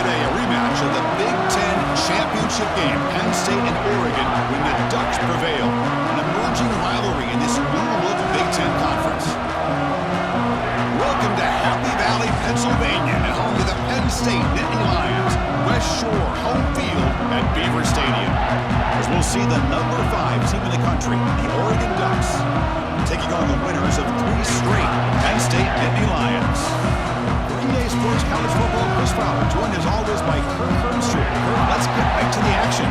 today, a rematch of the Big Ten championship game. Penn State and Oregon when the Ducks prevail. An emerging rivalry in this new-look Big Ten conference. Welcome to Happy Valley, Pennsylvania, and home to the Penn State Nittany Lions. West Shore home field at Beaver Stadium. As we'll see the number 5 team in the country, the Oregon Ducks, taking on the winners of 3 straight Penn State Nittany Lions. Green Day Sports College Football, Chris Fowler, joined as always by Kirk Hermstreet. Kirk, let's get right to the action.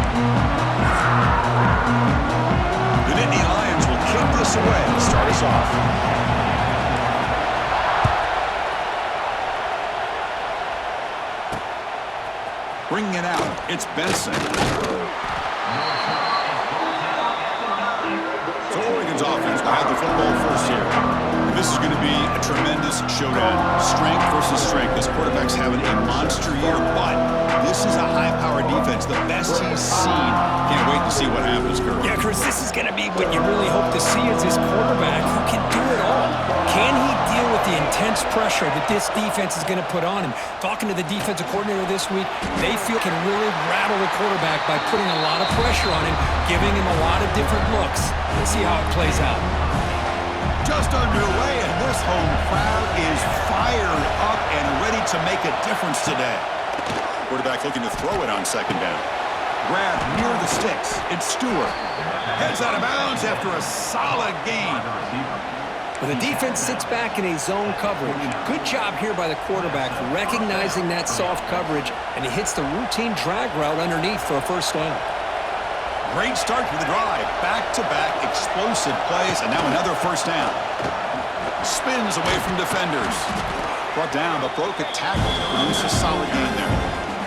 The Nittany Lions will kick this away to start us off. Bringing it out, it's Benson. So Oregon's offense will have the football first here. And this is going to be a tremendous showdown. Strength versus strength. This quarterback's having a monster year, but this is a high-powered defense, the best he's seen. Can't wait to see what happens, Kurt. Yeah, Chris, this is going to be what you really hope to see is this quarterback who can do it all. Can he deal with the intense pressure that this defense is going to put on him? Talking to the defensive coordinator this week, they feel can really rattle the quarterback by putting a lot of pressure on him, giving him a lot of different looks. Let's see how it plays out. Just underway, and this home crowd is fired up and ready to make a difference today. Quarterback looking to throw it on second down. Grab near the sticks. It's Stewart. Heads out of bounds after a solid gain. Well, the defense sits back in a zone coverage. Good job here by the quarterback recognizing that soft coverage, and he hits the routine drag route underneath for a first down. Great start to the drive. Back-to-back explosive plays, and now another first down. Spins away from defenders. Brought down, but broke a tackle to produce a solid gain there.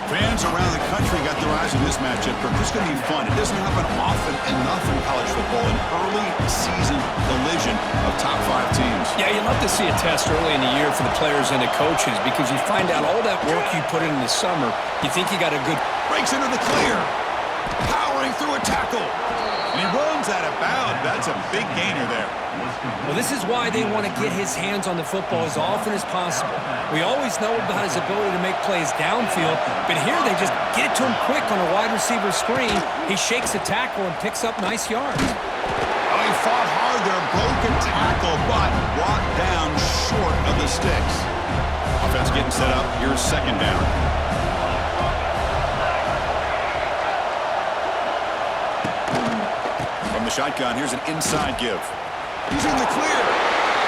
Fans around the country got their eyes on this matchup. This is going to be fun. It doesn't happen often enough in college football. An early season collision of top 5 teams. Yeah, you love to see a test early in the year for the players and the coaches because you find out all that work you put in the summer. You think you got a good... Breaks into the clear. Powering through a tackle. And he runs out of bounds. That's a big gainer there. Well, this is why they want to get his hands on the football as often as possible. We always know about his ability to make plays downfield, but here they just get it to him quick on a wide receiver screen. He shakes a tackle and picks up nice yards. Well, he fought hard there, broke a tackle, but brought down short of the sticks. Offense getting set up. Here's second down. From the shotgun, here's an inside give. He's in the clear.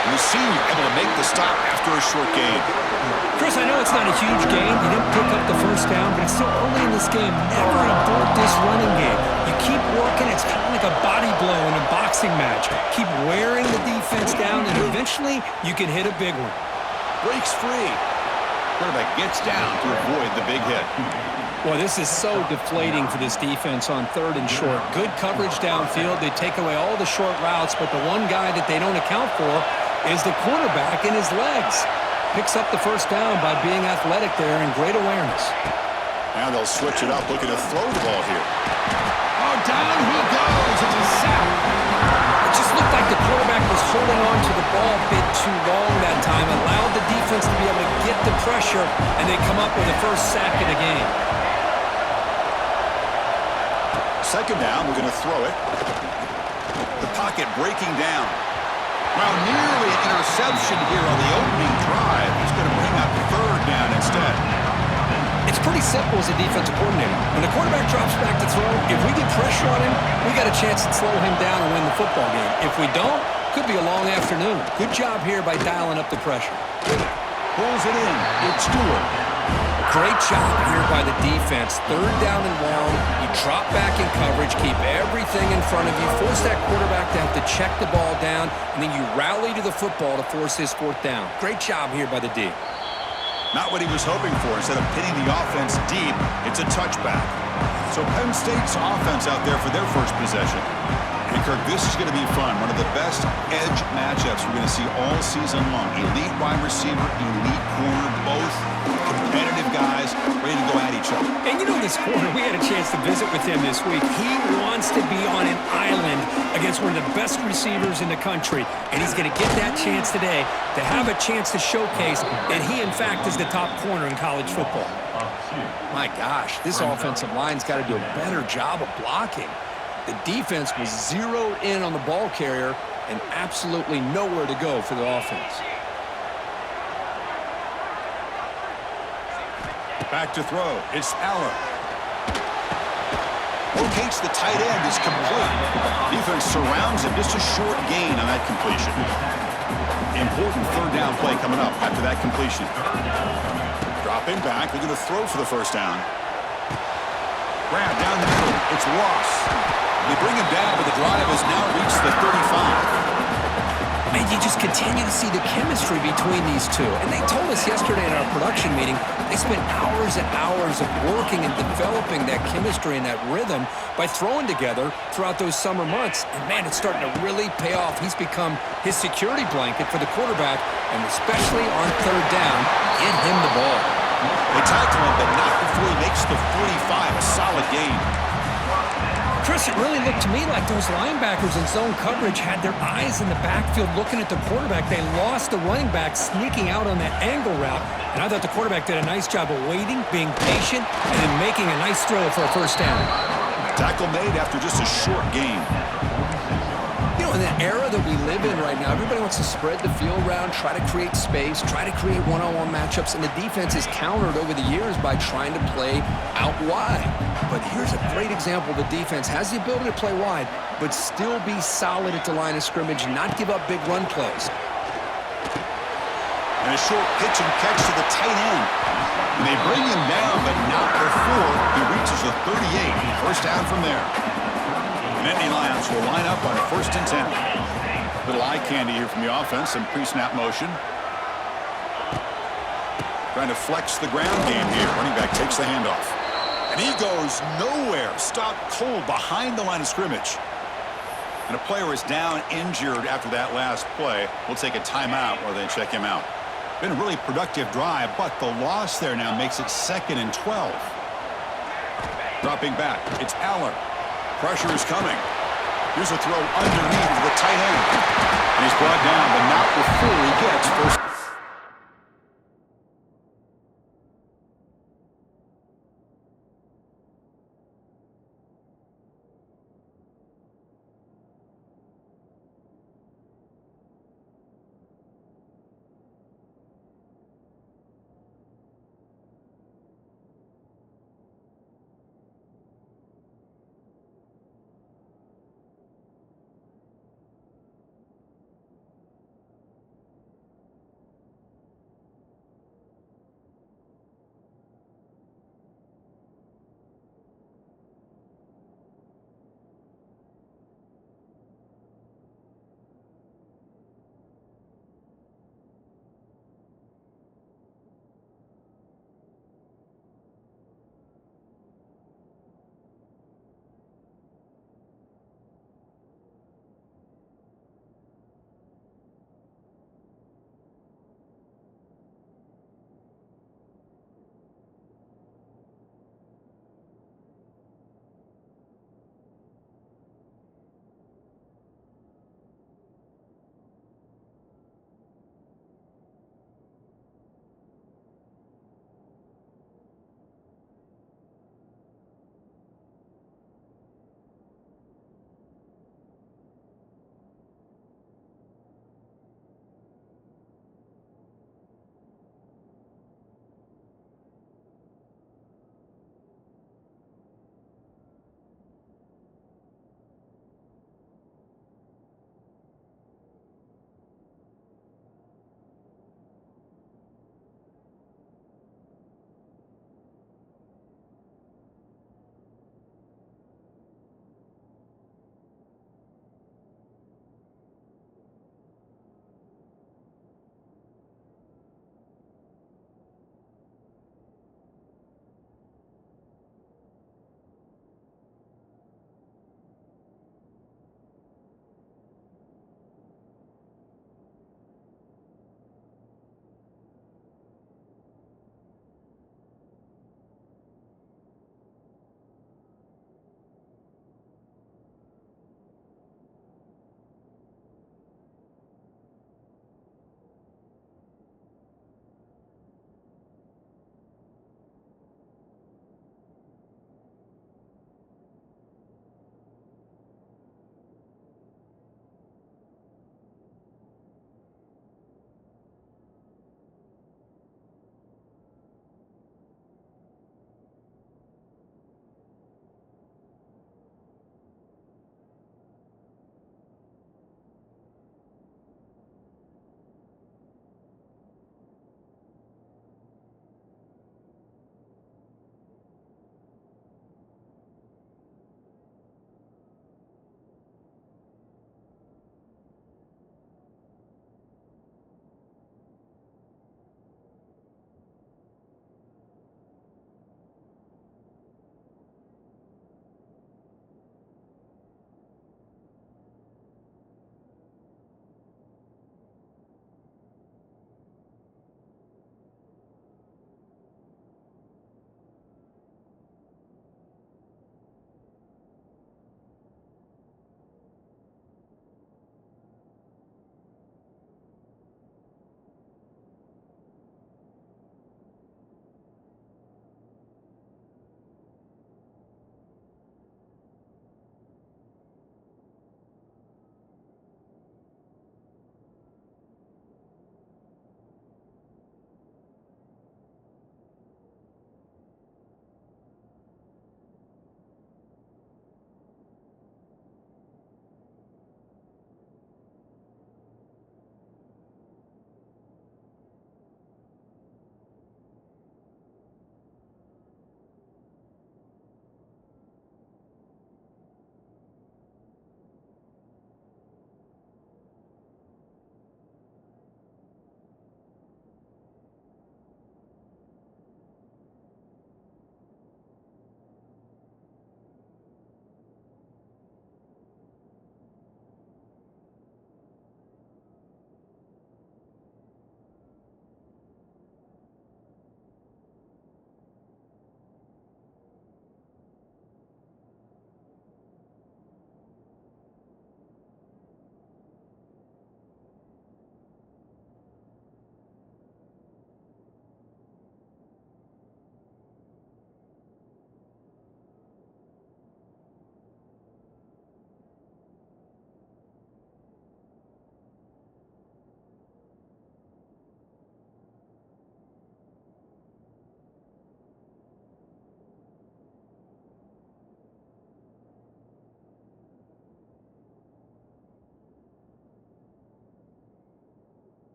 And the senior able to make the stop after a short gain. Chris, I know it's not a huge gain. You didn't pick up the first down, but it's still early in this game. Never abort this running game. You keep working. It's kind of like a body blow in a boxing match. Keep wearing the defense down, and eventually you can hit a big one. Breaks free. Quarterback gets down to avoid the big hit. Boy, this is so deflating for this defense on third and short. Good coverage downfield. They take away all the short routes, but the one guy that they don't account for is the quarterback and his legs. Picks up the first down by being athletic there and great awareness. Now they'll switch it up, looking to throw the ball here. Oh, down he goes. It's a sack. It just looked like the quarterback was holding on to the ball a bit too long that time, allowed the defense to be able to get the pressure, and they come up with the first sack of the game. Second down, we're going to throw it. The pocket breaking down. Well, nearly an interception here on the opening drive. He's going to bring up third down instead. It's pretty simple as a defensive coordinator. When the quarterback drops back to throw, if we get pressure on him, we got a chance to slow him down and win the football game. If we don't, could be a long afternoon. Good job here by dialing up the pressure. Pulls it in. It's Stewart. Great job here by the defense. Third down and long. You drop back in coverage, keep everything in front of you, force that quarterback to have to check the ball down, and then you rally to the football to force this fourth down. Great job here by the D. Not what he was hoping for. Instead of pinning the offense deep, it's a touchback. So Penn State's offense out there for their first possession. And Kirk, this is going to be fun. One of the best edge matchups we're going to see all season long. Elite wide receiver, elite corner, both competitive guys ready to go at each other. And you know this corner, we had a chance to visit with him this week. He wants to be on an island against one of the best receivers in the country. And he's going to get that chance today to have a chance to showcase that he, in fact, is the top corner in college football. My gosh, this offensive line's got to do a better job of blocking. The defense was zeroed in on the ball carrier and absolutely nowhere to go for the offense. Back to throw. It's Allen. Locates the tight end is complete. Defense surrounds him. Just a short gain on that completion. Important third down play coming up after that completion. Dropping back. They're going to throw for the first down. Grab down the middle. It's Ross. They bring him down, but the drive has now reached the 35. And you just continue to see the chemistry between these two. And they told us yesterday in our production meeting, they spent hours and hours of working and developing that chemistry and that rhythm by throwing together throughout those summer months. And, man, it's starting to really pay off. He's become his security blanket for the quarterback, and especially on third down, get him the ball. They tackle him, but not before he makes the 45, a solid gain. Chris, it really looked to me like those linebackers in zone coverage had their eyes in the backfield looking at the quarterback. They lost the running back sneaking out on that angle route, and I thought the quarterback did a nice job of waiting, being patient, and then making a nice throw for a first down. Tackle made after just a short gain. You know, in the era that we live in right now, everybody wants to spread the field around, try to create space, try to create one-on-one matchups, and the defense is countered over the years by trying to play out wide. But here's a great example. The defense has the ability to play wide, but still be solid at the line of scrimmage, not give up big run plays. And a short pitch and catch to the tight end. And they bring him down, but not before he reaches the 38. First down from there. And Nittany Lions will line up on 1st and 10. Little eye candy here from the offense, some pre-snap motion. Trying to flex the ground game here. Running back takes the handoff. And he goes nowhere. Stopped cold behind the line of scrimmage. And a player is down injured after that last play. We'll take a timeout while they check him out. Been a really productive drive, but the loss there now makes it 2nd and 12. Dropping back, it's Allen. Pressure is coming. Here's a throw underneath to the tight end. And he's brought down, but not before he gets first.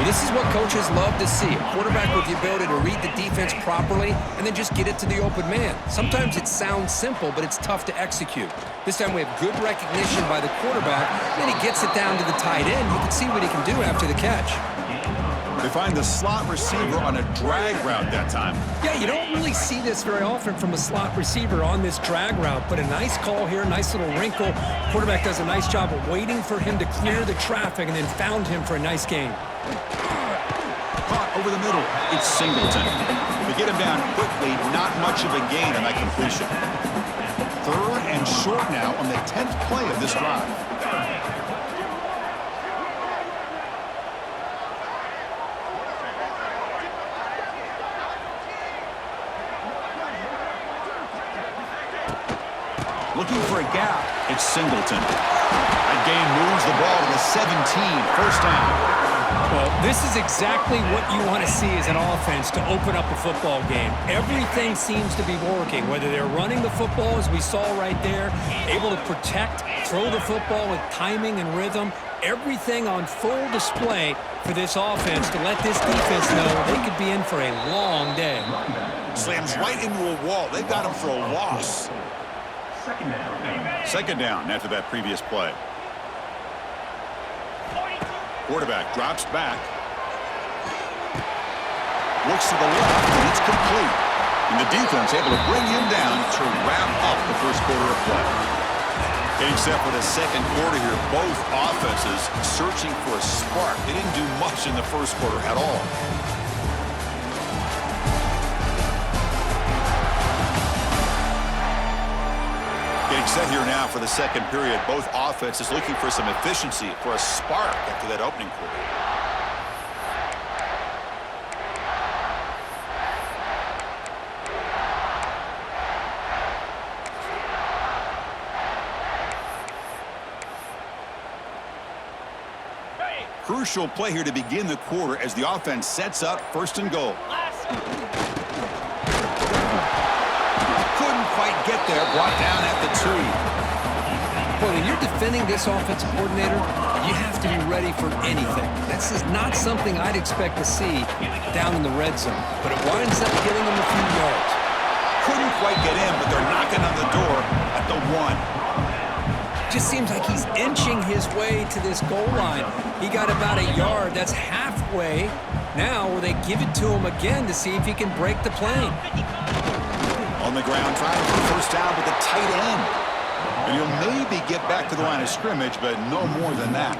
this is what coaches love to see, a quarterback with the ability to read the defense properly and then just get it to the open man. Sometimes it sounds simple, but it's tough to execute. This time we have good recognition by the quarterback, then he gets it down to the tight end. You can see what he can do after the catch. They find the slot receiver on a drag route that time. Yeah, you don't really see this very often from a slot receiver on this drag route, but a nice call here, nice little wrinkle. Quarterback does a nice job of waiting for him to clear the traffic and then found him for a nice gain. Caught over the middle. It's Singleton. To get him down quickly, not much of a gain on that completion. 3rd and short now on the 10th play of this drive. Looking for a gap, it's Singleton. That gain moves the ball to the 17, first down. Well, this is exactly what you want to see as an offense to open up a football game. Everything seems to be working, whether they're running the football, as we saw right there, able to protect, throw the football with timing and rhythm, everything on full display for this offense to let this defense know they could be in for a long day. Slams right into a wall. They got him for a loss. Second down after that previous play. Quarterback drops back. Looks to the left, and it's complete. And the defense able to bring him down to wrap up the first quarter of play. Getting set for the second quarter here, both offenses searching for a spark. They didn't do much in the first quarter at all. Getting set here now for the second period. Both offenses looking for some efficiency, for a spark after that opening quarter. Crucial play here to begin the quarter as the offense sets up 1st and goal. Couldn't quite get there, brought down at the 2. Well, when you're defending this offensive coordinator, you have to be ready for anything. This is not something I'd expect to see down in the red zone, but it winds up getting them a few yards. Couldn't quite get in, but they're knocking on the door at the 1. Just seems like he's inching his way to this goal line. He got about a yard. That's halfway. Now will they give it to him again to see if he can break the plane? On the ground, trying for first down with the tight end. And he'll maybe get back to the line of scrimmage, but no more than that.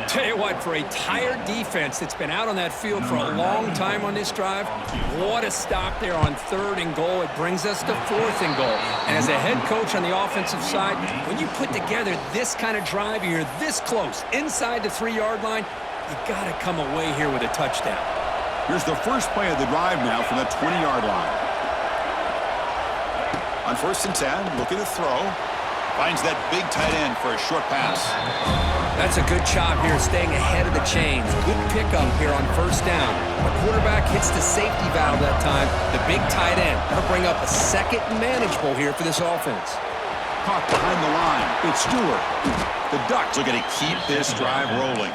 Tell you what, for a tired defense that's been out on that field for a long time on this drive, what a stop there on 3rd and goal. It brings us to 4th and goal. And as a head coach on the offensive side, when you put together this kind of drive, you're this close, inside the 3-yard line, you got to come away here with a touchdown. Here's the first play of the drive now from the 20-yard line. On 1st and 10, looking to throw. Finds that big tight end for a short pass. That's a good job here, staying ahead of the chains. Good pickup here on 1st down. The quarterback hits the safety valve that time. The big tight end. That'll bring up a 2nd and manageable here for this offense. Caught behind the line. It's Stewart. The Ducks are going to keep this drive rolling.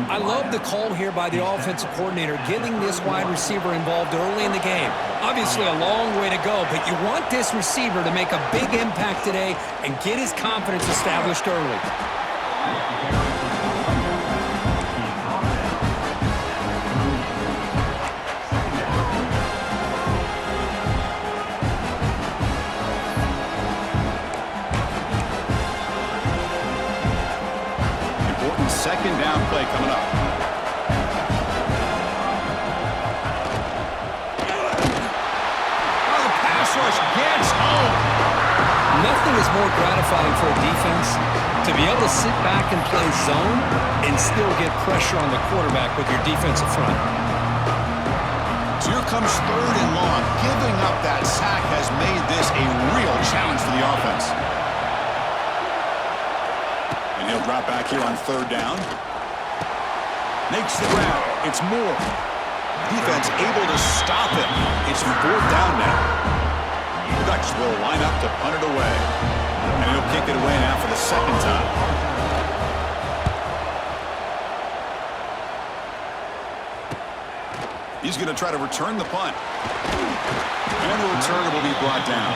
I love the call here by the offensive coordinator, getting this wide receiver involved early in the game. Obviously a long way to go, but you want this receiver to make a big impact today and get his confidence established early. Important 2nd down play coming up. Rush gets home. Nothing is more gratifying for a defense to be able to sit back and play zone and still get pressure on the quarterback with your defensive front. So here comes 3rd and long. Giving up that sack has made this a real challenge for the offense. And he'll drop back here on 3rd down. Makes the ground. It's Moore. Defense able to stop it. It's 4th down now. The Ducks will line up to punt it away. And he'll kick it away now for the 2nd time. He's going to try to return the punt. And the return will be brought down.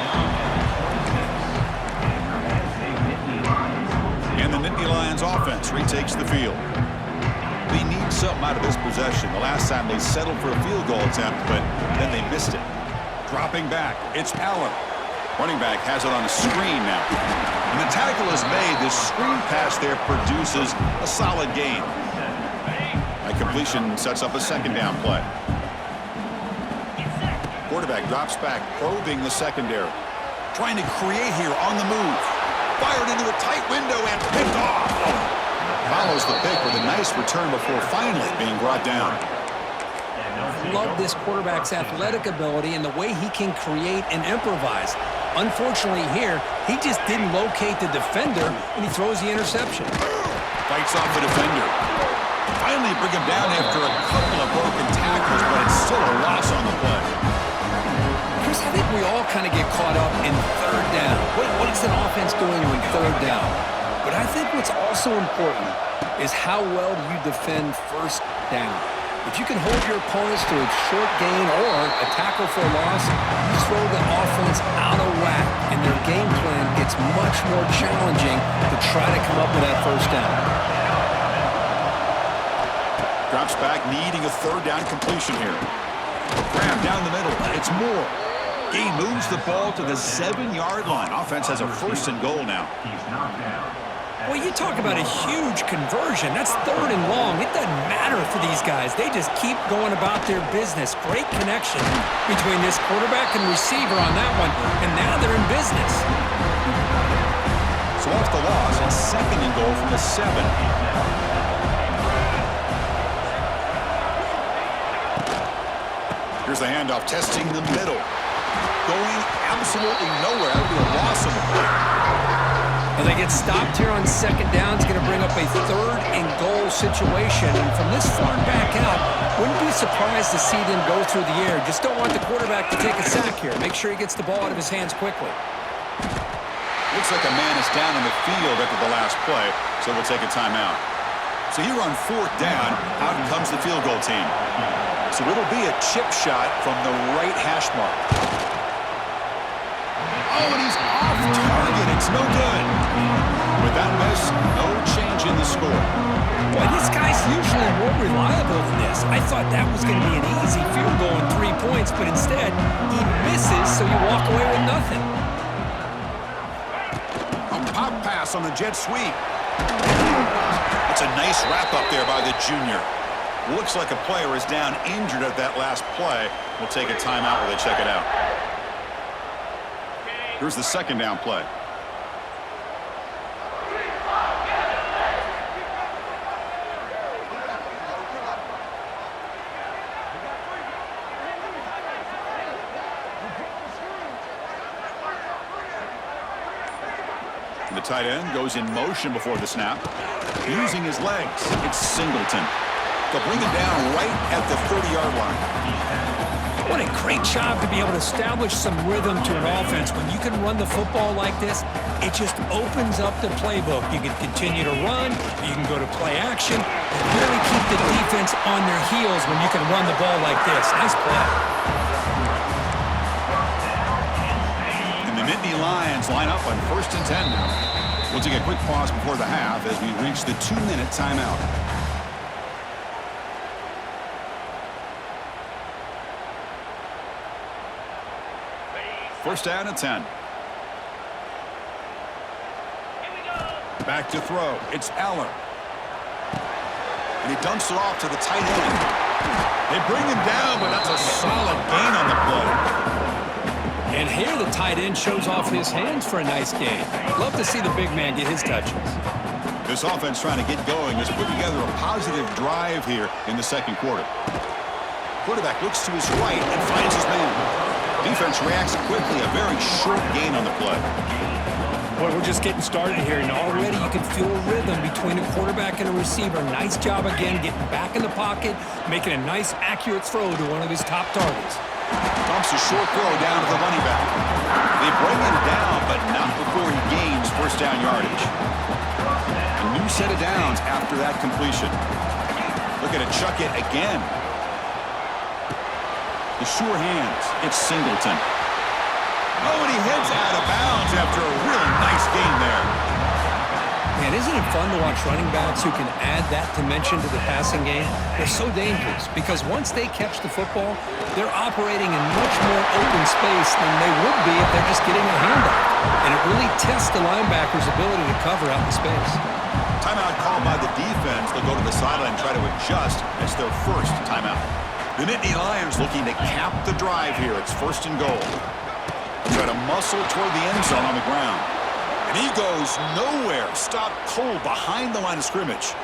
And the Nittany Lions offense retakes the field. They need something out of this possession. The last time they settled for a field goal attempt, but then they missed it. Dropping back, it's Allen. Running back has it on a screen now. When the tackle is made, this screen pass there produces a solid gain. That completion sets up a second down play. Quarterback drops back, probing the secondary. Trying to create here on the move. Fired into a tight window and picked off. Follows the pick with a nice return before finally being brought down. Love this quarterback's athletic ability and the way he can create and improvise. Unfortunately here, he just didn't locate the defender, and he throws the interception. Fights off the defender. Finally bring him down after a couple of broken tackles, but it's still a loss on the play. Chris, I think we all kind of get caught up in third down. What is an offense doing in third down? But I think what's also important is how well do you defend first down. If you can hold your opponents to a short gain or a tackle for a loss, you throw the offense out of whack, and their game plan gets much more challenging to try to come up with that first down. Drops back, needing a third down completion here. Grab down the middle. It's Moore. He moves the ball to the 7-yard line. Offense has a first and goal now. Well, you talk about a huge conversion. That's third and long. It doesn't matter for these guys. They just keep going about their business. Great connection between this quarterback and receiver on that one, and now they're in business. So off the loss, and second and goal from the 7. Here's the handoff, testing the middle. Going absolutely nowhere. That would be a loss of the play. Well, they get stopped here on second down. It's going to bring up a third and goal situation. And from this far back out, wouldn't be surprised to see them go through the air. Just don't want the quarterback to take a sack here. Make sure he gets the ball out of his hands quickly. Looks like a man is down on the field after the last play, so we'll take a timeout. So here on fourth down, out comes the field goal team. So it'll be a chip shot from the right hash mark. Oh, and he's off target. It's no good. With that miss, no change in the score. Boy, this guy's usually more reliable than this. I thought that was going to be an easy field goal and 3 points, but instead, he misses, so you walk away with nothing. A pop pass on the jet sweep. That's a nice wrap up there by the junior. Looks like a player is down injured at that last play. We'll take a timeout while they check it out. Here's the second down play. The tight end goes in motion before the snap. Using his legs, it's Singleton. They'll bring him down right at the 30-yard line. What a great job to be able to establish some rhythm to an offense. When you can run the football like this, it just opens up the playbook. You can continue to run, you can go to play action, and really keep the defense on their heels when you can run the ball like this. Nice play. And the Nittany Lions line up on 1st and 10 now. We'll take a quick pause before the half as we reach the 2-minute timeout. First down at 10. Back to throw. It's Allen. And he dumps it off to the tight end. They bring him down, but that's a solid gain on the play. And here the tight end shows off his hands for a nice gain. Love to see the big man get his touches. This offense trying to get going has put together a positive drive here in the second quarter. Quarterback looks to his right and finds his man. Defense reacts quickly, a very short gain on the play. Boy, we're just getting started here, and already you can feel a rhythm between a quarterback and a receiver. Nice job again getting back in the pocket, making a nice, accurate throw to one of his top targets. Dumps a short throw down to the running back. They bring him down, but not before he gains first down yardage. A new set of downs after that completion. Looking to chuck it again. sure hands. It's Singleton. Oh, and he heads out of bounds after a really nice gain there. Man, isn't it fun to watch running backs who can add that dimension to the passing game? They're so dangerous because once they catch the football, they're operating in much more open space than they would be if they're just getting a handoff. And it really tests the linebacker's ability to cover out in space. Timeout called by the defense. They'll go to the sideline and try to adjust. It's their first timeout. The Nittany Lions looking to cap the drive here. It's 1st and goal. Try to muscle toward the end zone on the ground. And he goes nowhere. Stopped cold behind the line of scrimmage.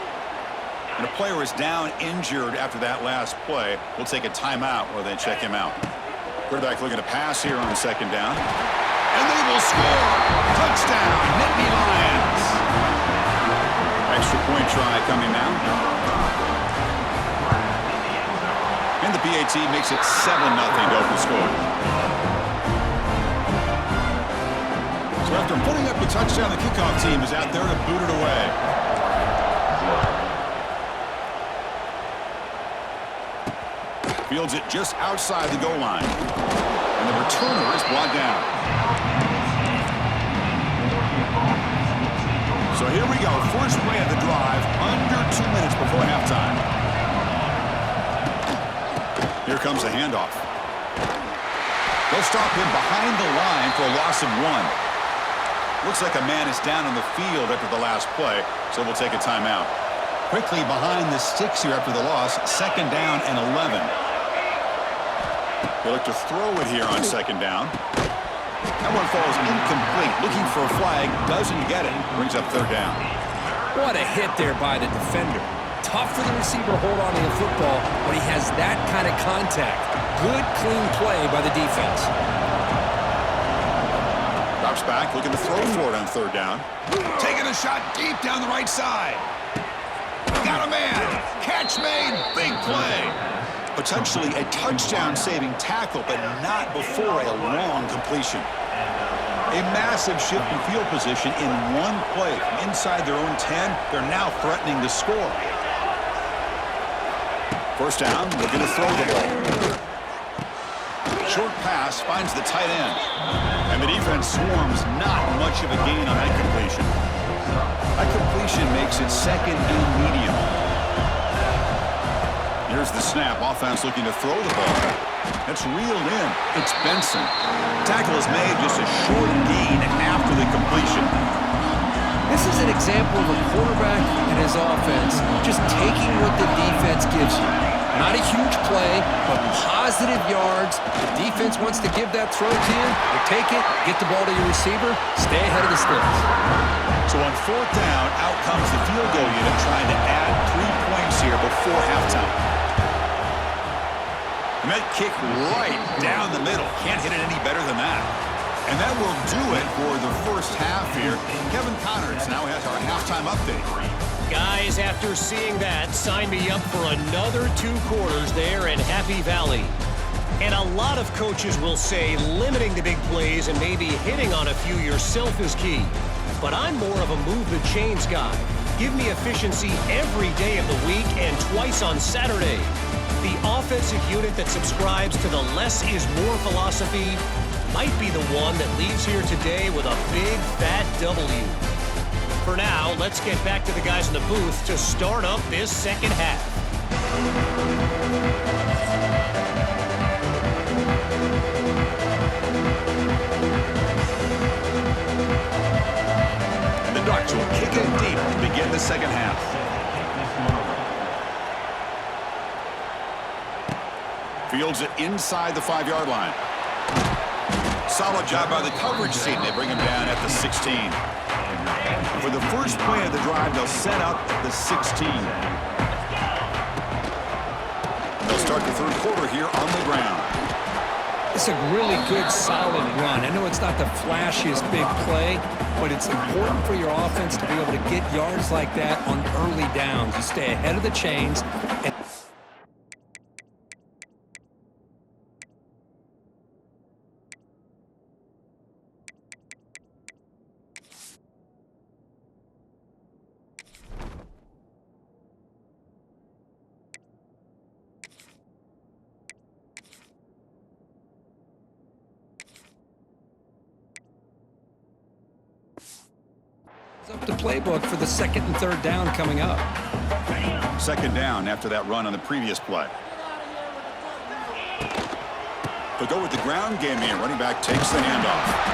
And a player is down injured after that last play. We'll take a timeout while they check him out. Quarterback looking to pass here on 2nd down. And they will score. Touchdown, Nittany Lions. Extra point try coming now. And the PAT makes it 7-0 to open score. So after putting up the touchdown, the kickoff team is out there to boot it away. Fields it just outside the goal line. And the returner is brought down. So here we go. First play of the drive, under 2 minutes before halftime. Here comes the handoff. They'll stop him behind the line for a loss of 1. Looks like a man is down on the field after the last play, so we'll take a timeout. Quickly behind the sticks here after the loss, 2nd down and 11. They look to throw it here on 2nd down. That one falls incomplete. Looking for a flag, doesn't get it. Brings up 3rd down. What a hit there by the defender. Tough for the receiver to hold on to the football when he has that kind of contact. Good, clean play by the defense. Drops back, looking to throw for it on 3rd down. Taking a shot deep down the right side. Got a man. Catch made. Big play. Potentially a touchdown-saving tackle, but not before a long completion. A massive shift in field position in one play. From inside their own 10, they're now threatening to score. 1st down, looking to throw the ball. Short pass finds the tight end. And the defense swarms, not much of a gain on that completion. That completion makes it 2nd and medium. Here's the snap. Offense looking to throw the ball. That's reeled in. It's Benson. Tackle is made, just a short gain after the completion. This is an example of a quarterback and his offense just taking what the defense gives you. Not a huge play, but positive yards. The defense wants to give that throw to you. You take it, get the ball to your receiver, stay ahead of the sticks. So on 4th down, out comes the field goal unit trying to add 3 points here before halftime. And that kick right down the middle. Can't hit it any better than that. And that will do it for the first half here. Kevin Connors now has our halftime update. Guys, after seeing that, sign me up for another 2 quarters there in Happy Valley. And a lot of coaches will say limiting the big plays and maybe hitting on a few yourself is key. But I'm more of a move the chains guy. Give me efficiency every day of the week and twice on Saturday. The offensive unit that subscribes to the less is more philosophy might be the one that leaves here today with a big fat W. For now, let's get back to the guys in the booth to start up this 2nd half. And the Ducks will kick it deep to begin the 2nd half. Fields it inside the 5-yard line. Solid job by the coverage team. They bring him down at the 16. For the first play of the drive, they'll set up at the 16. They'll start the 3rd quarter here on the ground. It's a really good, solid run. I know it's not the flashiest big play, but it's important for your offense to be able to get yards like that on early downs. You stay ahead of the chains. And Up the playbook for the second and third down coming up. Second down after that run on the previous play. They'll go with the ground game here. Running back takes the handoff.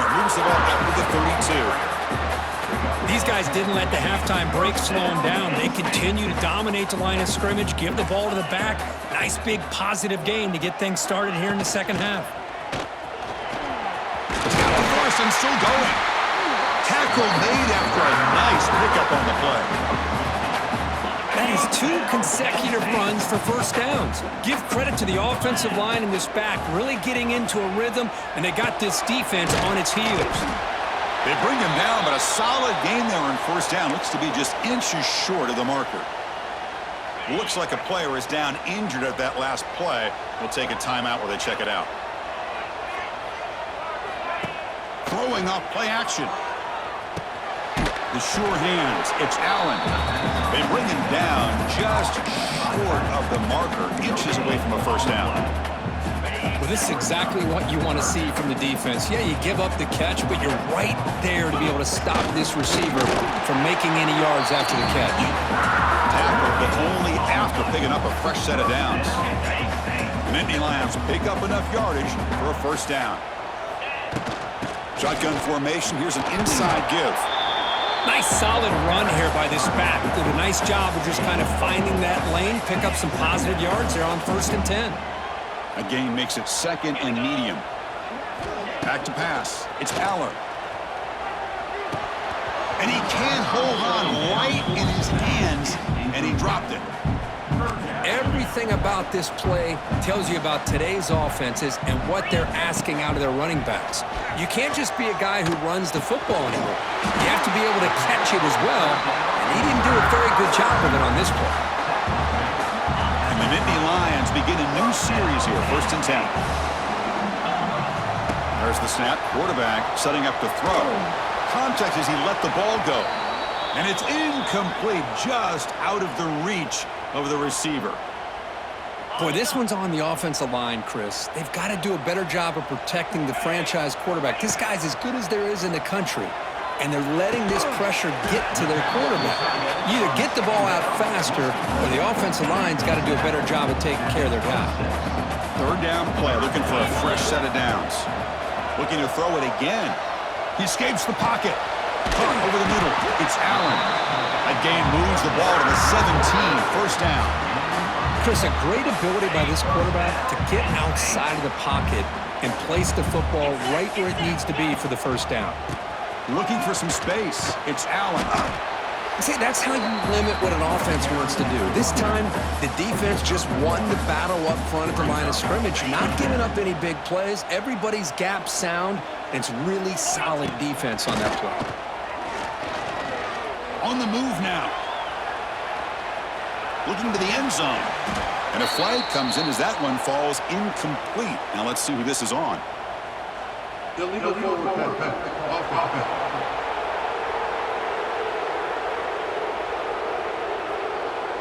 Moves the ball up to the 32. These guys didn't let the halftime break slow them down. They continue to dominate the line of scrimmage, give the ball to the back. Nice big positive gain to get things started here in the second half. Got the force and still going. Tackle made after a nice pickup on the play. That is 2 consecutive runs for first downs. Give credit to the offensive line in this back, really getting into a rhythm, and they got this defense on its heels. They bring him down, but a solid gain there on first down. Looks to be just inches short of the marker. Looks like a player is down injured at that last play. We'll take a timeout while they check it out. Throwing off play action. The sure hands. It's Allen. They bring him down just short of the marker, inches away from a first down. Well, this is exactly what you want to see from the defense. Yeah, you give up the catch, but you're right there to be able to stop this receiver from making any yards after the catch. Tackle, but only after picking up a fresh set of downs. The Nittany Lions pick up enough yardage for a first down. Shotgun formation. Here's an inside give. Nice solid run here by this back. Did a nice job of just kind of finding that lane, pick up some positive yards there on 1st and 10. A gain makes it second and medium. Back to pass. It's Aller. And he can't hold on right in his hands, and he dropped it. Everything about this play tells you about today's offenses and what they're asking out of their running backs. You can't just be a guy who runs the football anymore. You have to be able to catch it as well, and he didn't do a very good job of it on this play. And the Nittany Lions begin a new series here, 1st and 10. There's the snap. Quarterback setting up the throw. Contact as he let the ball go. And it's incomplete, just out of the reach of the receiver. Boy, this one's on the offensive line, Chris. They've got to do a better job of protecting the franchise quarterback. This guy's as good as there is in the country, and they're letting this pressure get to their quarterback. You either get the ball out faster, or the offensive line's got to do a better job of taking care of their guy. Third down play, looking for a fresh set of downs. Looking to throw it again. He escapes the pocket. Caught over the middle. It's Allen. That gain moves the ball to the 17, first down. Chris, a great ability by this quarterback to get outside of the pocket and place the football right where it needs to be for the first down. Looking for some space. It's Allen. See, that's how you limit what an offense wants to do. This time, the defense just won the battle up front at the line of scrimmage, not giving up any big plays. Everybody's gap sound, and it's really solid defense on that play. On the move now. Looking to the end zone. And a flag comes in as that one falls incomplete. Now let's see who this is on. Illegal forward offense.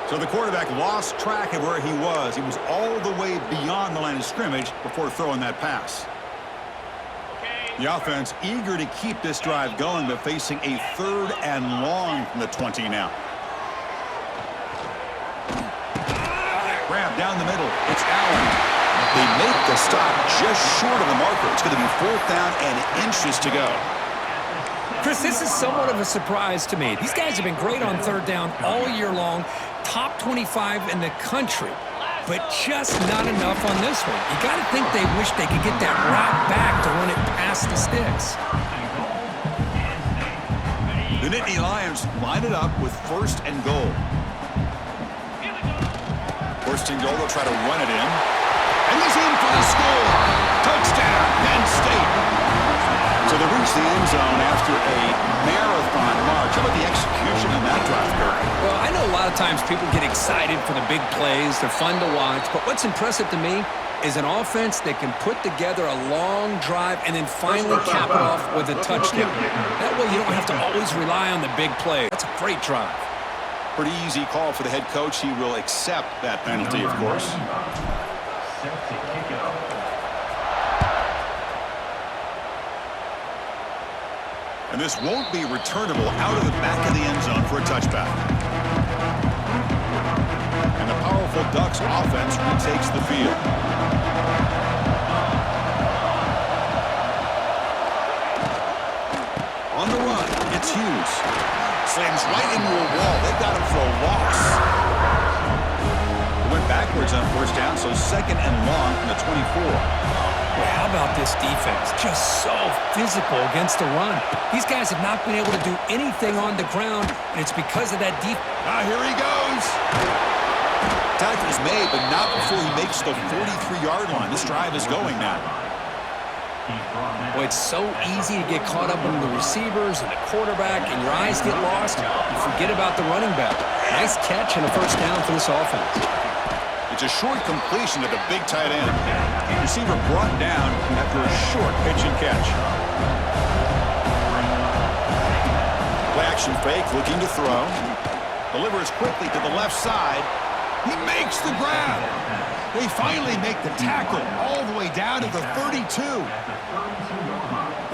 So the quarterback lost track of where he was. He was all the way beyond the line of scrimmage before throwing that pass. The offense eager to keep this drive going, but facing a 3rd and long from the 20 now. Grab down the middle. It's Allen. They make the stop just short of the marker. It's going to be 4th down and inches to go. Chris, this is somewhat of a surprise to me. These guys have been great on 3rd down all year long. Top 25 in the country, but just not enough on this one. You got to think they wish they could get that route back to run it past the sticks. The Nittany Lions line it up with 1st and goal. 1st and goal, they'll try to run it in. And he's in for the score. Touchdown, Penn State. So they reach the end zone after a marathon march. How about the execution on that drive, Kirk? Well, I know a lot of times people get excited for the big plays. They're fun to watch. But what's impressive to me is an offense that can put together a long drive and then finally cap it off with a touchdown. That way you don't have to always rely on the big play. That's a great drive. Pretty easy call for the head coach. He will accept that penalty, of course. And this won't be returnable out of the back of the end zone for a touchback. And the powerful Ducks offense retakes the field. On the run, it's Hughes. Slams right into a wall. They've got him for a loss. They went backwards on first down, so second and long from the 24. Well, how about this defense? Just so physical against the run. These guys have not been able to do anything on the ground, and it's because of that defense. Here he goes. Tackle's made, but not before he makes the 43-yard line. This drive is going now. Boy, it's so easy to get caught up in the receivers and the quarterback, and your eyes get lost. You forget about the running back. Nice catch and a first down for this offense. It's a short completion to the big tight end. Receiver brought down after a short pitch and catch. Play action fake, looking to throw. Delivers quickly to the left side. He makes the grab. They finally make the tackle all the way down to the 32.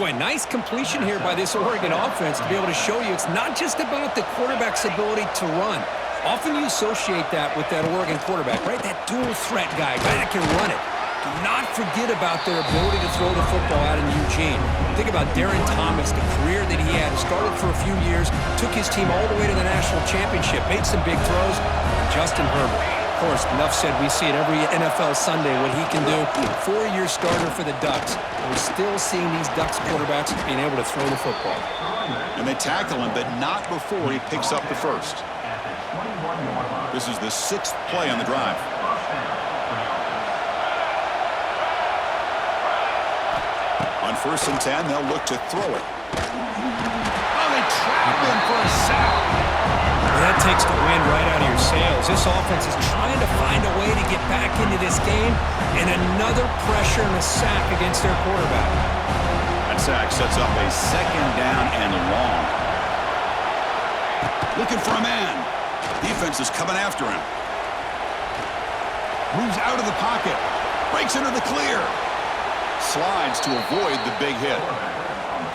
Boy, nice completion here by this Oregon offense to be able to show you it's not just about the quarterback's ability to run. Often you associate that with that Oregon quarterback, right? That dual threat guy that can run it. Do not forget about their ability to throw the football out in Eugene. Think about Darren Thomas, the career that he had. Started for a few years, took his team all the way to the national championship, made some big throws. And Justin Herbert. Of course, enough said, we see it every NFL Sunday what he can do. 4-year starter for the Ducks. And we're still seeing these Ducks quarterbacks being able to throw the football. And they tackle him, but not before he picks up the first. This is the 6th play on the drive. On 1st and 10, they'll look to throw it. Oh, they trap him for a sack. Well, that takes the wind right out of your sails. This offense is trying to find a way to get back into this game, and another pressure and a sack against their quarterback. That sack sets up a 2nd down and long. Looking for a man. Defense is coming after him. Moves out of the pocket. Breaks into the clear. Slides to avoid the big hit.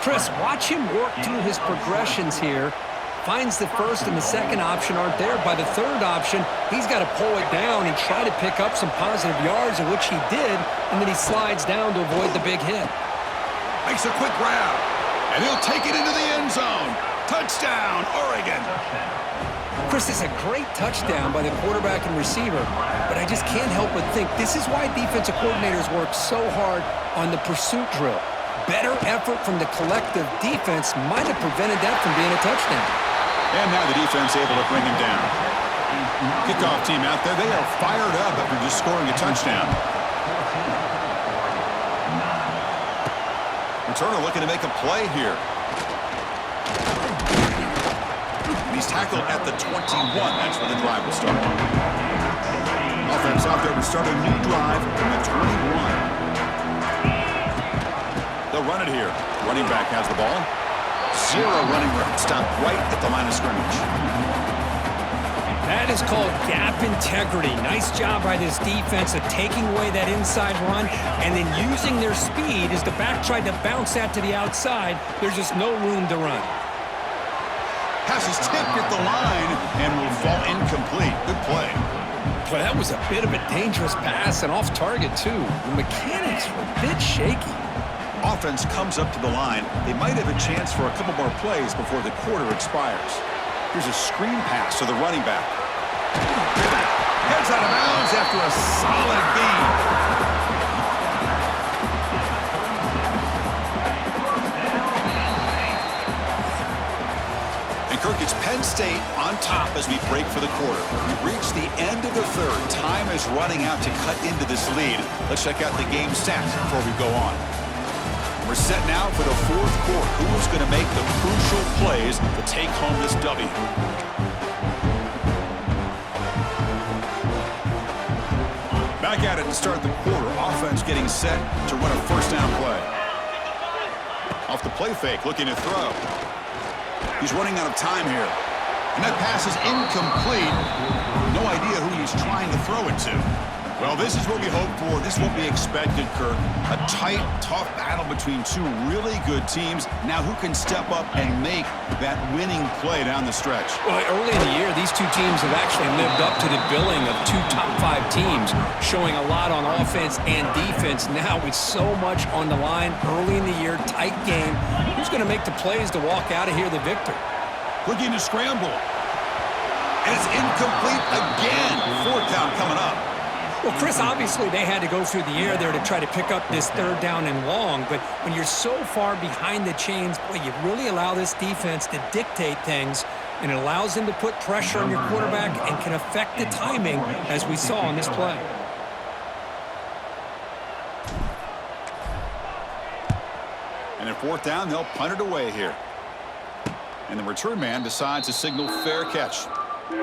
Chris, watch him work through his progressions here. Finds the first and the second option aren't there. By the third option, he's got to pull it down and try to pick up some positive yards, of which he did, and then he slides down to avoid the big hit. Makes a quick grab, and he'll take it into the end zone. Touchdown, Oregon. Chris, it's a great touchdown by the quarterback and receiver, but I just can't help but think this is why defensive coordinators work so hard on the pursuit drill. Better effort from the collective defense might have prevented that from being a touchdown. And now the defense able to bring him down. Kickoff team out there, they are fired up after just scoring a touchdown. Returner looking to make a play here. He's tackled at the 21. That's where the drive will start. Offense out there to start a new drive from the 21. They'll run it here. Running back has the ball. 0 running room. Stopped right at the line of scrimmage. That is called gap integrity. Nice job by this defense of taking away that inside run and then using their speed as the back tried to bounce that to the outside. There's just no room to run. Pass is tipped at the line and will fall incomplete. Good play. Well, that was a bit of a dangerous pass and off target, too. The mechanics were a bit shaky. Offense comes up to the line. They might have a chance for a couple more plays before the quarter expires. Here's a screen pass to the running back. Heads out of bounds after a solid beat. Kirk, it's Penn State State on top as we break for the quarter. We've reached the end of the third. Time is running out to cut into this lead. Let's check out the game stats before we go on. We're set now for the fourth quarter. Who's going to make the crucial plays to take home this W? Back at it to start the quarter. Offense getting set to run a first down play. Off the play fake, looking to throw. He's running out of time here. And that pass is incomplete. No idea who he's trying to throw it to. Well, this is what we hope for. This won't be expected, Kirk. A tight, tough battle between two really good teams. Now, who can step up and make that winning play down the stretch? Well, early in the year, these two teams have actually lived up to the billing of two top-5 teams, showing a lot on offense and defense. Now, with so much on the line early in the year, tight game, who's going to make the plays to walk out of here the victor? Looking to scramble. And it's incomplete again. Fourth down coming up. Well, Chris, obviously they had to go through the air there to try to pick up this third down and long, but when you're so far behind the chains, boy, you really allow this defense to dictate things, and it allows them to put pressure on your quarterback and can affect the timing, as we saw on this play. And at fourth down, they'll punt it away here. And the return man decides to signal fair catch. And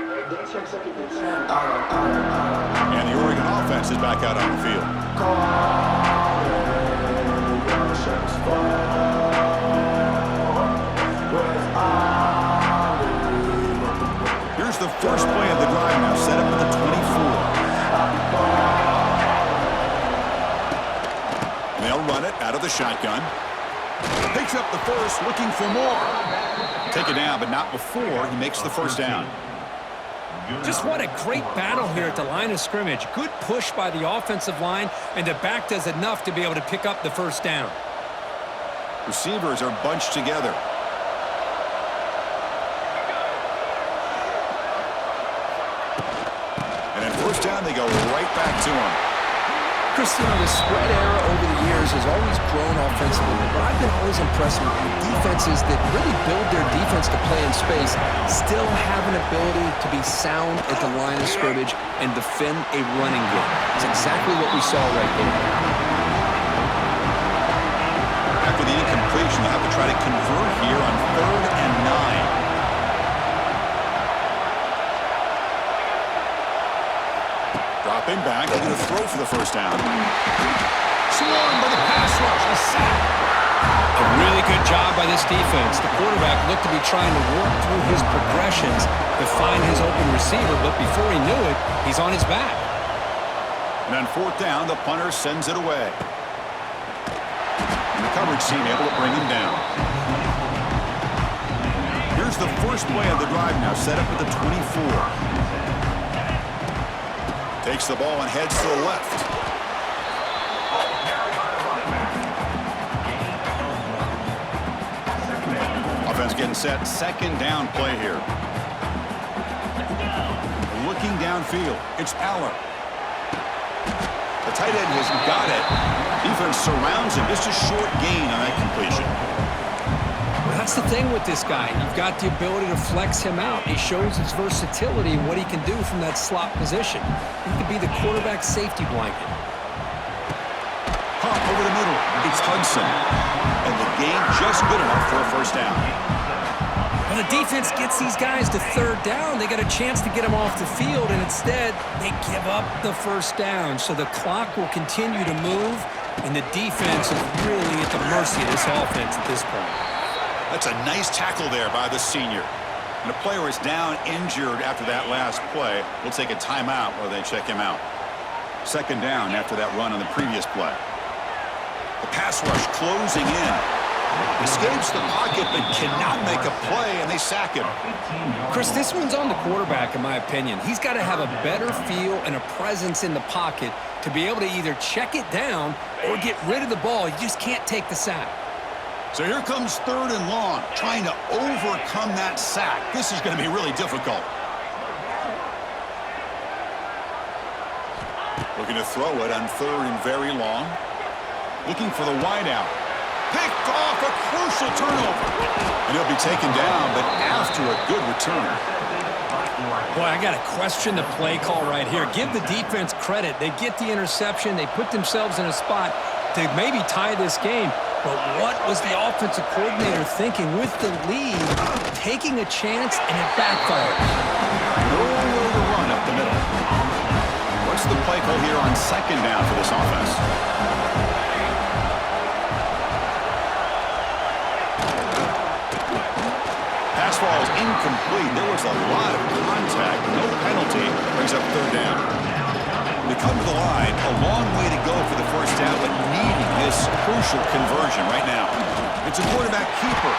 the Oregon offense is back out on the field. Here's the first play of the drive now, set up at the 24. And they'll run it out of the shotgun. Picks up the first, looking for more. Take it down, but not before he makes the first down. Just what a great battle here at the line of scrimmage. Good push by the offensive line, and the back does enough to be able to pick up the first down. Receivers are bunched together. And at first down, they go right back to him. Chris, the spread era over the years has always grown offensively, but I've been always impressed with defenses that really build their defense to play in space, still have an ability to be sound at the line of scrimmage and defend a running game. It's exactly what we saw right there. After the incompletion, they'll have to try to convert here on 3rd and 9. Dropping back, they're going to throw for the first down. Swarmed by the pass rush, a sack. A really good job by this defense. The quarterback looked to be trying to work through his progressions to find his open receiver, but before he knew it, he's on his back. And on fourth down, the punter sends it away. And the coverage team able to bring him down. Here's the first play of the drive now, set up at the 24. Takes the ball and heads to the left. Offense getting set. Second down play here. Looking downfield. It's Allen. The tight end has got it. Defense surrounds him. Just a short gain on that completion. That's the thing with this guy. You've got the ability to flex him out. He shows his versatility and what he can do from that slot position. He could be the quarterback's safety blanket. Pump over the middle. It's Hudson. And the gain just good enough for a first down. When the defense gets these guys to third down, they got a chance to get them off the field, and instead they give up the first down. So the clock will continue to move, and the defense is really at the mercy of this offense at this point. That's a nice tackle there by the senior. And the player is down injured after that last play. We'll take a timeout while they check him out. Second down after that run on the previous play. The pass rush closing in. Escapes the pocket but cannot make a play, and they sack him. Chris, this one's on the quarterback, in my opinion. He's got to have a better feel and a presence in the pocket to be able to either check it down or get rid of the ball. You just can't take the sack. So here comes 3rd and long, trying to overcome that sack. This is going to be really difficult. Looking to throw it on 3rd and very long. Looking for the wideout. Picked off a crucial turnover. And he'll be taken down, but after a good return. Boy, I got to question the play call right here. Give the defense credit. They get the interception. They put themselves in a spot to maybe tie this game. But what was the offensive coordinator thinking with the lead, taking a chance, and it backfired? Nowhere to run up the middle. What's the play call here on second down for this offense? Pass ball is incomplete. There was a lot of contact. No penalty. Brings up third down. They come to the line. A long way to go for the first down, but needing this crucial conversion right now. It's a quarterback keeper.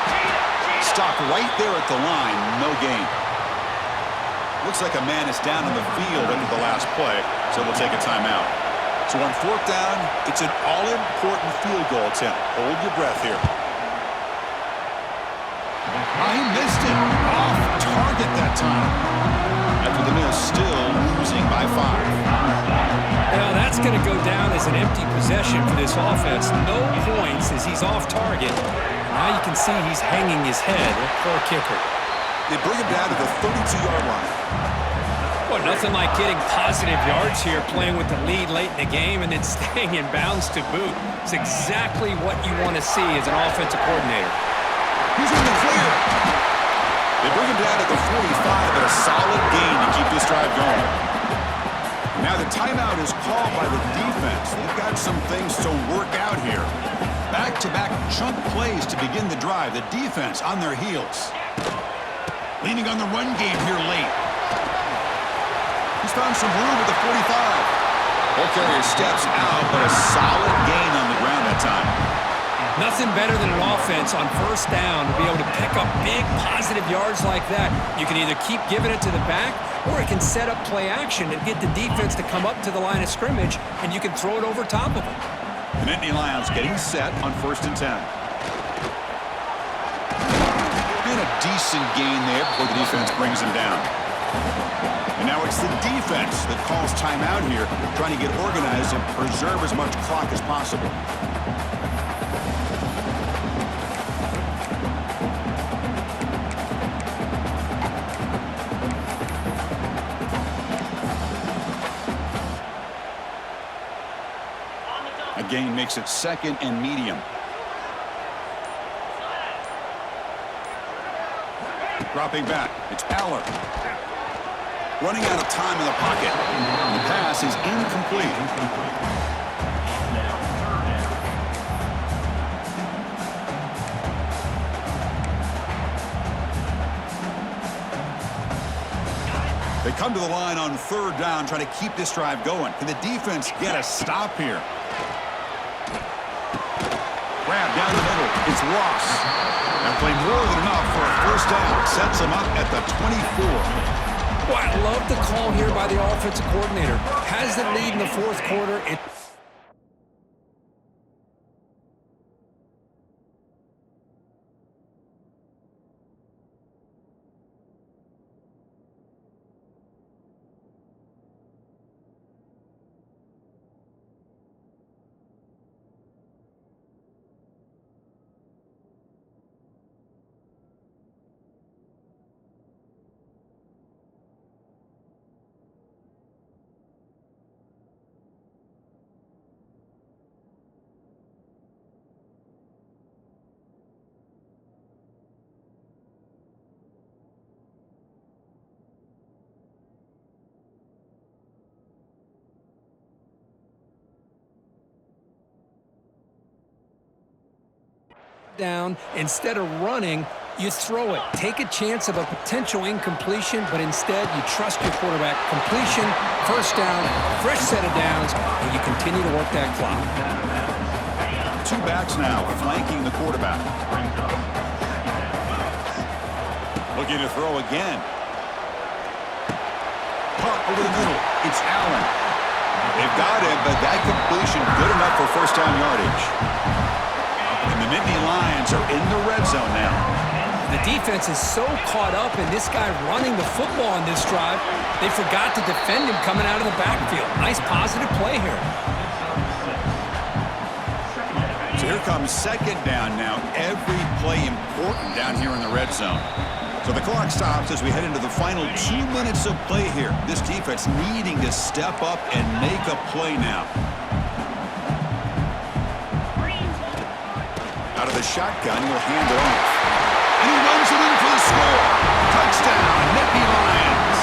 Stopped right there at the line. No gain. Looks like a man is down in the field after the last play, so we'll take a timeout. So on fourth down, it's an all-important field goal attempt. Hold your breath here. He missed it. Off target that time. After the miss, still losing by 5. Well, that's going to go down as an empty possession for this offense. No points as he's off target. Now you can see he's hanging his head. Poor kicker. They bring him down to the 32-yard line. Well, nothing like getting positive yards here, playing with the lead late in the game and then staying in bounds to boot. It's exactly what you want to see as an offensive coordinator. He's in the clear. They bring him down at the 45, but a solid gain to keep this drive going. Now the timeout is called by the defense. They've got some things to work out here. Back-to-back chunk plays to begin the drive. The defense on their heels. Leaning on the run game here late. He's found some room at the 45. Ball carrier steps out, but a solid gain on the ground that time. Nothing better than an offense on first down to be able to pick up big positive yards like that. You can either keep giving it to the back, or it can set up play action and get the defense to come up to the line of scrimmage, and you can throw it over top of them. The Nittany Lions getting set on 1st and 10. And a decent gain there before the defense brings him down. And now it's the defense that calls timeout here, trying to get organized and preserve as much clock as possible. A gain makes it 2nd and medium. Dropping back, it's Aller. Running out of time in the pocket. The pass is incomplete. They come to the line on 3rd down, trying to keep this drive going. Can the defense get a stop here? Grab down the middle. It's Ross. That play more than enough for a first down. Sets him up at the 24. Well, I love the call here by the offensive coordinator. Has the lead in the 4th quarter. down, instead of running, you throw it. Take a chance of a potential incompletion, but instead you trust your quarterback. Completion, first down, fresh set of downs, and you continue to work that clock. 2 backs now flanking the quarterback. Looking to throw again. Punt over the middle. It's Allen. They've got him, but that completion good enough for first down yardage. And the Nittany Lions are in the red zone now. The defense is so caught up in this guy running the football on this drive, they forgot to defend him coming out of the backfield. Nice positive play here. So Here comes second down now. Every play important down here in the red zone. So the clock stops as we head into the final 2 minutes of play here. This defense needing to step up and make a play now. Out of the shotgun, he'll hand it off. And he runs it in for the score. Touchdown, Nittany Lions.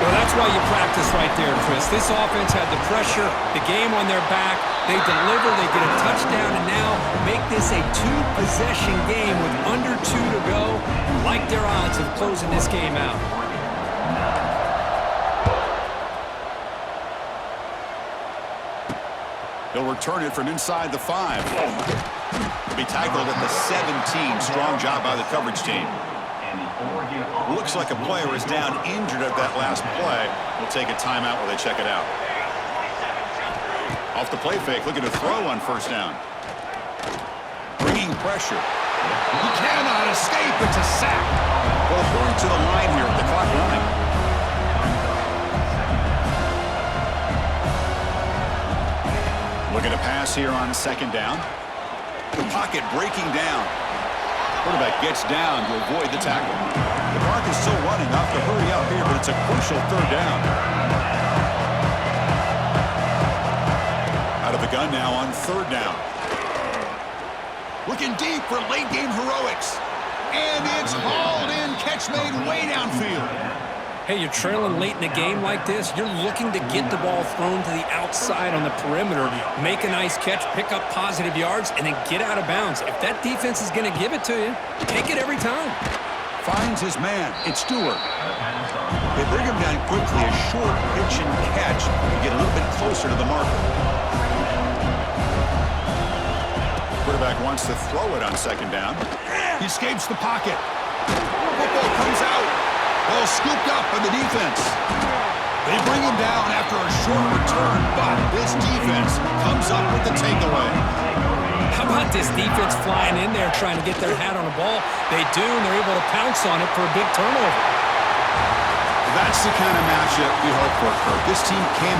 Well, that's why you practice right there, Chris. This offense had the pressure, the game on their back. They deliver, they get a touchdown, and now make this a two-possession game with under 2 to go. Like their odds of closing this game out. He'll return it from inside the 5. He'll be tackled at the 17. Strong job by the coverage team. Looks like a player is down injured at that last play. We'll take a timeout while they check it out. Off the play fake, looking to throw on first down. Bringing pressure. He cannot escape. It's a sack. Well, hurry to the line here with the clock running. Looking to pass here on second down. The pocket breaking down. Quarterback gets down to avoid the tackle. The clock is still running. Off to hurry up here, but it's a crucial third down. Out of the gun now on third down. Looking deep for late-game heroics. And it's hauled in. Catch made way downfield. Hey, you're trailing late in a game like this. You're looking to get the ball thrown to the outside on the perimeter, make a nice catch, pick up positive yards, and then get out of bounds. If that defense is going to give it to you, take it every time. Finds his man. It's Stewart. They bring him down quickly. A short pitch and catch to get a little bit closer to the marker. Quarterback wants to throw it on second down. He escapes the pocket. Football comes out. Ball scooped up by the defense. They bring him down after a short return, but this defense comes up with the takeaway. How about this defense flying in there trying to get their hat on the ball? They do, and they're able to pounce on it for a big turnover. That's the kind of matchup we hope for, Kirk. This team came